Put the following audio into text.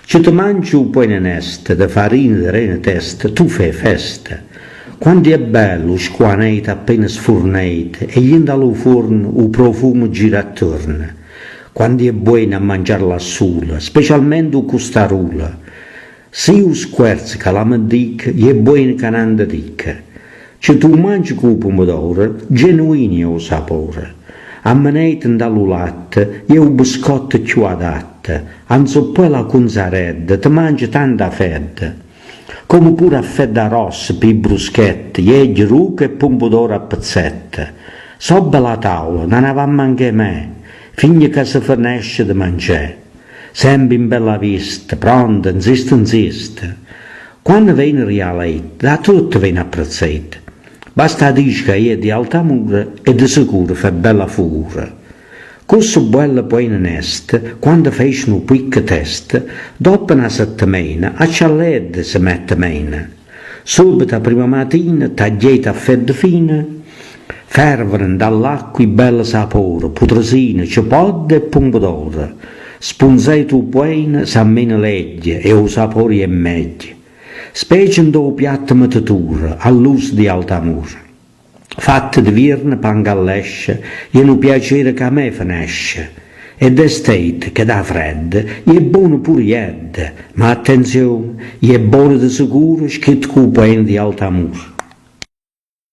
Ci ti mangi un po' in onesta, da farina di rena testa, tu fai festa. Quando è bello, squaneita appena sforneita, e gli dallo forno un profumo gira attorno. Quando è buono a mangiarla sola, specialmente un costarula. Se io squerzo che la mi dica, è buono che non ti dica. Se tu mangi con pomodoro, genuino è il sapore. A manetta dallo latte, è un biscotto più adatto. Anzi poi la conzaredda, ti mangi tanta fetta. Come pure a fetta rossa per i bruschetti, egli ruca e pomodoro a pezzetta. Sobbe la tavola, non avevamo anche me, finché che si finisce di mangiare. Sempre in bella vista, pronta, insiste. Quando viene rialetta, da tutto viene apprezzato. Basta dire che è di Altamura e di sicuro fa bella figura. Questo bello poi in onesta, quando fece un picco test, dopo una settimana, a cialledda si mette mena. Subito a prima mattina, tagliata a fette fine, fervono dall'acqua il bello sapore, putresina, cipolla e pomodoro. Spunzato buono, s'ammena legge e il sapore è meglio. Specie in due piatti metatura, all'uso di Altamura. Fatte di virne, pangallesce, e un piacere che a me finisce. E d'estate, che dà freddo, è buono pure iedde, ma attenzione, è buono di sicuro, scritto con il di Altamura.